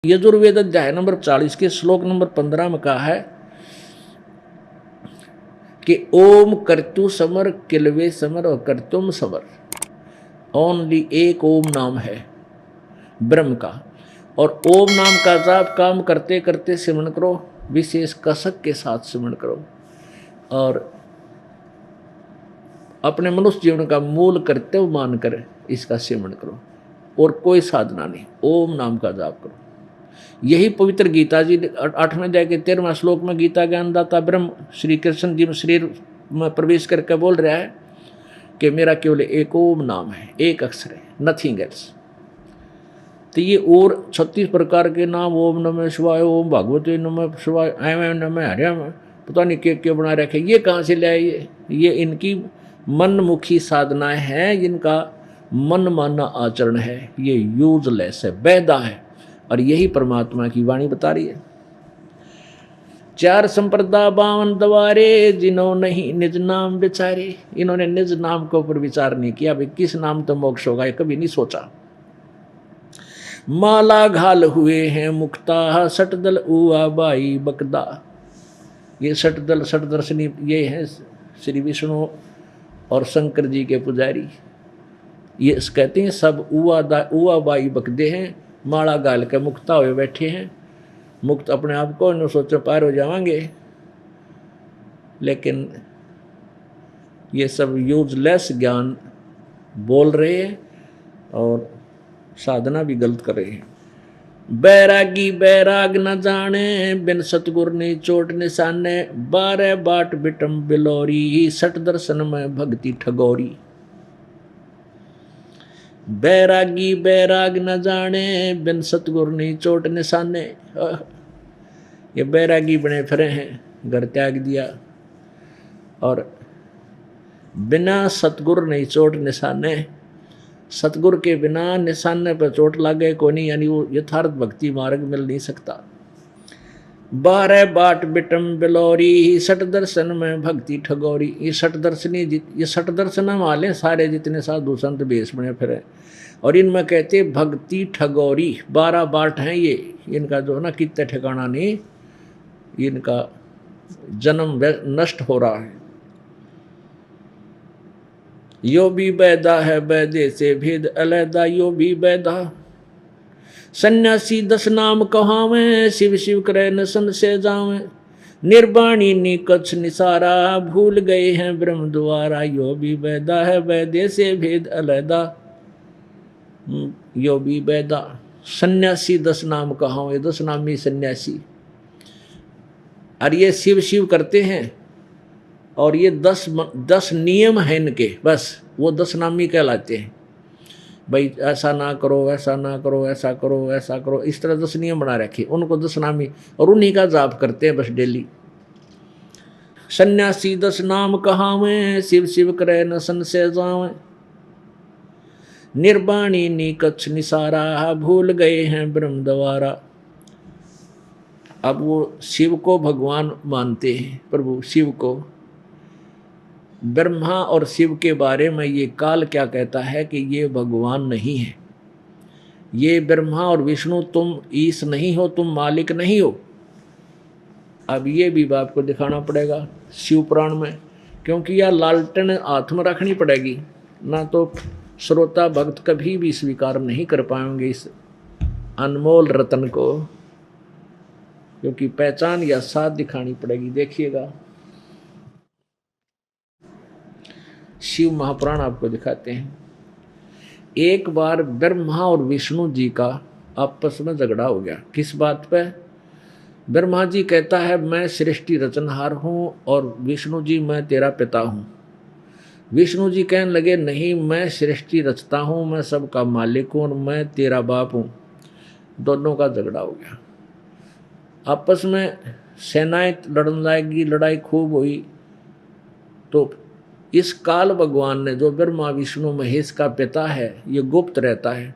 यजुर्वेद अध्याय नंबर 40 के श्लोक नंबर 15 में कहा है कि ओम कर्तु समर किलवे समर और कर्तुम समर। ओनली एक ओम नाम है ब्रह्म का, और ओम नाम का जाप काम करते करते सिमरण करो, विशेष कसक के साथ सिमरण करो, और अपने मनुष्य जीवन का मूल कर्तव्य मानकर इसका सिमरण करो, और कोई साधना नहीं, ओम नाम का जाप करो। यही पवित्र गीता जी 8वें अध्याय के 13वें श्लोक में गीता ज्ञानदाता ब्रह्म श्री कृष्ण जी में शरीर में प्रवेश करके बोल रहा है कि मेरा केवल एक ओम नाम है, एक अक्षर है, नथिंग एल्स। तो ये और 36 प्रकार के नाम, ओम नमः शिवाय, ओम भगवते नमः शिवाय, ऐम नमः हरिम, पता नहीं क्या बना रखे, ये कहाँ से ले आए? ये इनकी मनमुखी साधनाएं हैं, जिनका मन माना आचरण है, ये यूजलेस है, बेदा है। और यही परमात्मा की वाणी बता रही है। 4 संप्रदा 52 द्वारे, जिन्हों नहीं निज नाम विचारे। इन्होंने निज नाम के ऊपर विचार नहीं किया, भाई किस नाम तो मोक्ष होगा, ये कभी नहीं सोचा। माला घाल हुए हैं मुक्ता, सटदल उआ बाई बकदा। ये सटदल सटदर्शनी ये है श्री विष्णु और शंकर जी के पुजारी। ये कहते हैं सब उआ बाई बकदे हैं, माला गाल के मुक्ता हुए बैठे हैं। मुक्त अपने आप को न सोचो पार हो जाएंगे, लेकिन ये सब यूजलेस ज्ञान बोल रहे हैं और साधना भी गलत कर रहे हैं। बैरागी बैराग न जाने, बिन सतगुर ने चोट निशाने। 12 बाट बिटम बिलोरी, सट दर्शन में भक्ति ठगोरी। बैरागी बैराग न जाने, बिन सतगुर ने चोट निशाने। ये बैरागी बने फिरे हैं, घर त्याग दिया, और बिना सतगुर नहीं चोट निशाने। सतगुर के बिना निशाने पर चोट लागे को नहीं, यानी वो यथार्थ भक्ति मार्ग मिल नहीं सकता। 12 बाट बिटम बिलोरी, सट दर्शन में भक्ति ठगोरी। ये सट दर्शनी, ये सट दर्शन वाले सारे जितने साधु संत बेस बने फिरे, और इनमें कहते भक्ति ठगोरी। 12 बाट हैं ये, इनका जो है ना कितने ठिकाना नहीं, इनका जन्म नष्ट हो रहा है। यो भी बैदा है, बैदे से भेद अलैदा, यो भी बैदा। सन्यासी 10 नाम कहावें, शिव शिव करे न सन से जावें। निर्वाणी निकछ निसारा, भूल गए हैं ब्रह्म द्वारा। यो भी बैदा है, बैदे से भेद अलैदा, यो भी बैदा। सन्यासी 10 नाम कहावें, 10 नामी सन्यासी, और ये शिव शिव करते हैं, और ये 10 नियम हैं इनके, बस वो 10 नामी कहलाते हैं। भाई ऐसा ना करो, ऐसा ना करो, ऐसा करो, ऐसा करो, इस तरह 10 नियम बना रखे, उनको 10 नामी, और उन्हीं का जाप करते हैं बस डेली। सन्यासी 10 नाम कहावें, शिव शिव करे न सन से जावें। निर्वाणी निकछ निसारा, भूल गए हैं ब्रह्म द्वारा। अब वो शिव को भगवान मानते हैं, प्रभु शिव को। ब्रह्मा और शिव के बारे में ये काल क्या कहता है कि ये भगवान नहीं है, ये ब्रह्मा और विष्णु तुम ईश नहीं हो, तुम मालिक नहीं हो। अब ये भी बाप को दिखाना पड़ेगा शिव पुराण में, क्योंकि यह लालटेन हाथ में रखनी पड़ेगी, ना तो श्रोता भक्त कभी भी स्वीकार नहीं कर पाएंगे इस अनमोल रतन को, क्योंकि पहचान या साथ दिखानी पड़ेगी। देखिएगा शिव महापुराण आपको दिखाते हैं। एक बार ब्रह्मा और विष्णु जी का आपस में झगड़ा हो गया। किस बात पे? ब्रह्मा जी कहता है मैं सृष्टि रचनहार हूँ, और विष्णु जी मैं तेरा पिता हूँ। विष्णु जी कहने लगे नहीं, मैं सृष्टि रचता हूँ, मैं सबका मालिक हूँ, और मैं तेरा बाप हूँ। दोनों का झगड़ा हो गया, आपस में सेनाएं लड़ने लगी, लड़ाई खूब हुई। तो इस काल भगवान ने, जो ब्रह्मा विष्णु महेश का पिता है, ये गुप्त रहता है,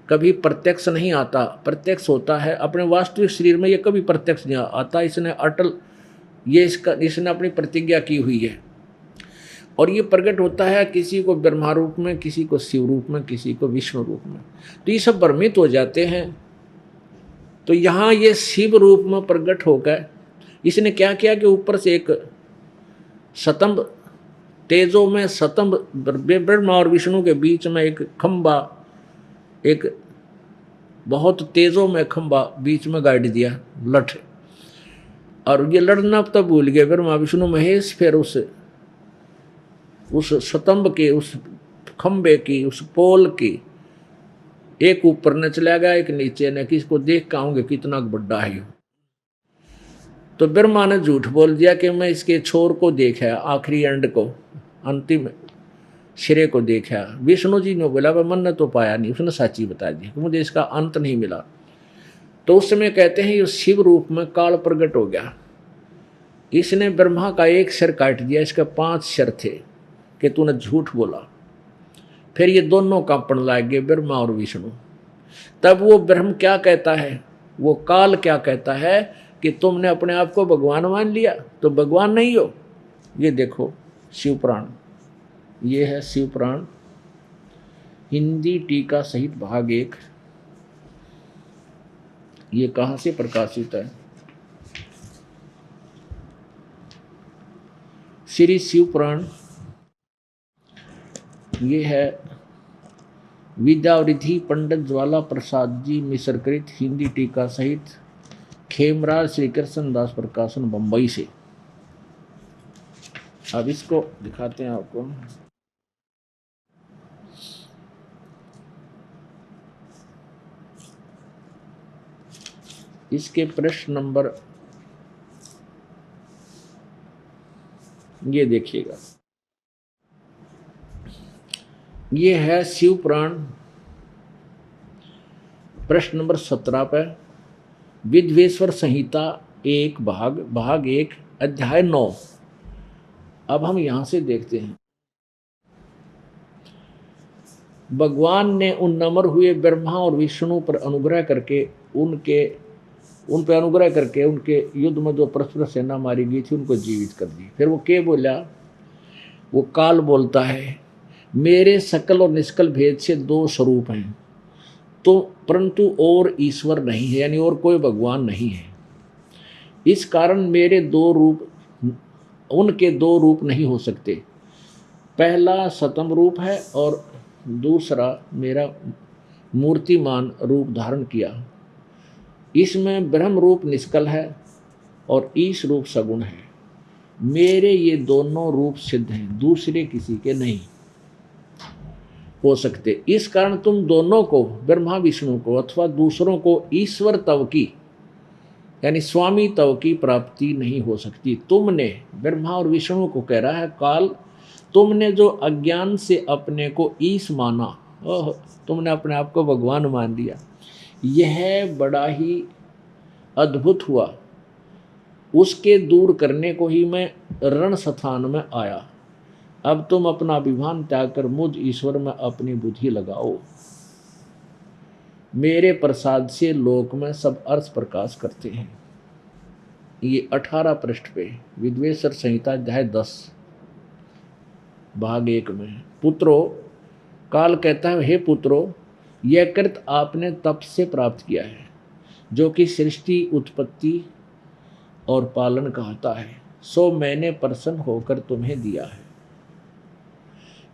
कभी प्रत्यक्ष नहीं आता। प्रत्यक्ष होता है अपने वास्तविक शरीर में, ये कभी प्रत्यक्ष नहीं आता। इसने अटल, ये इसने अपनी प्रतिज्ञा की हुई है, और ये प्रकट होता है किसी को ब्रह्मा रूप में, किसी को शिव रूप में, किसी को विष्णु रूप में। तो ये सब भ्रमित हो जाते हैं तो यहाँ ये शिव रूप में प्रकट होकर इसने क्या किया कि ऊपर से एक स्तंभ, तेजो में स्तंभ, ब्रह्मा और विष्णु के बीच में एक खंबा, एक बहुत तेजों में खंबा बीच में गाड़ दिया लठ। और ये लड़ना तब भूल गए ब्रह्मा विष्णु महेश। फिर उस स्तंभ के, उस खंबे की, उस पोल की एक ऊपर न चला गया, एक नीचे ने, किसको देख के आऊंगे कितना बड़ा है यो। तो ब्रह्मा ने झूठ बोल दिया कि मैं इसके छोर को देखा, आखिरी एंड को, अंतिम सिरे को देखा। विष्णु जी ने बोला मन ने तो पाया नहीं, उसने सच्ची बता दी कि मुझे इसका अंत नहीं मिला। तो उस समय कहते हैं ये शिव रूप में काल प्रकट हो गया। इसने ब्रह्मा का एक सिर काट दिया, इसके 5 सिर थे कि तूने झूठ बोला। फिर ये दोनों कांपण लग गए, ब्रह्मा और विष्णु। तब वो ब्रह्म क्या कहता है, वो काल क्या कहता है कि तुमने अपने आप को भगवान मान लिया तो भगवान नहीं हो। ये देखो शिव पुराण, ये है शिव पुराण हिंदी टीका सहित भाग 1। ये कहाँ से प्रकाशित है? श्री शिव पुराण, ये है विद्यावृद्धि पंडित ज्वाला प्रसाद जी मिश्रकृत हिंदी टीका सहित खेमराज श्री कृष्ण दास प्रकाशन बंबई से। अब इसको दिखाते हैं आपको। इसके प्रश्न नंबर ये देखिएगा, ये है शिव पुराण प्रश्न नंबर 17 पे, विद्वेश्वर संहिता 1 भाग 1 अध्याय 9। अब हम यहां से देखते हैं, भगवान ने उन नम्र हुए ब्रह्मा और विष्णु पर अनुग्रह करके उन पर अनुग्रह करके उनके युद्ध में जो परस्पर सेना मारी गई थी उनको जीवित कर दी। फिर वो क्या बोला? वो काल बोलता है मेरे सकल और निष्कल भेद से 2 स्वरूप हैं, तो परंतु और ईश्वर नहीं है, यानी और कोई भगवान नहीं है। इस कारण मेरे 2 रूप, उनके 2 रूप नहीं हो सकते। पहला सतम रूप है और दूसरा मेरा मूर्तिमान रूप धारण किया। इसमें ब्रह्म रूप निष्कल है और ईश रूप सगुण है। मेरे ये दोनों रूप सिद्ध हैं, दूसरे किसी के नहीं हो सकते। इस कारण तुम दोनों को, ब्रह्मा विष्णु को अथवा दूसरों को ईश्वर तव की यानी स्वामी तव की प्राप्ति नहीं हो सकती। तुमने, ब्रह्मा और विष्णु को कह रहा है काल, तुमने जो अज्ञान से अपने को ईश माना, तुमने अपने आप को भगवान मान लिया, यह बड़ा ही अद्भुत हुआ। उसके दूर करने को ही मैं रण स्थान में आया। अब तुम अपना अभिमान त्याग कर मुझ ईश्वर में अपनी बुद्धि लगाओ। मेरे प्रसाद से लोक में सब अर्थ प्रकाश करते हैं। ये 18 पृष्ठ पे विद्वेश्वर संहिता अध्याय 10 भाग 1 में। पुत्रो, काल कहता है हे पुत्रो, यह कृत आपने तप से प्राप्त किया है, जो कि सृष्टि उत्पत्ति और पालन कहता है, सो मैंने प्रसन्न होकर तुम्हें दिया है।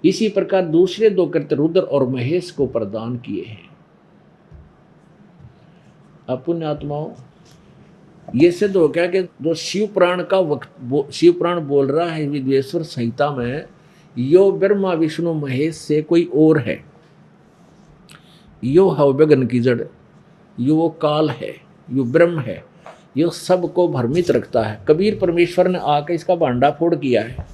इसी प्रकार दूसरे 2 कृत्य रुद्र और महेश को प्रदान किए हैं। अपुण्य आत्माओं, ये सिद्ध हो गया कि जो शिव पुराण का शिव पुराण बोल रहा है विद्वेश्वर संहिता में, यो ब्रह्मा विष्णु महेश से कोई और है। यो हव्यगन की जड़, यो वो काल है, यो ब्रह्म है, यो सबको भ्रमित रखता है। कबीर परमेश्वर ने आकर इसका भांडा फोड़ किया है।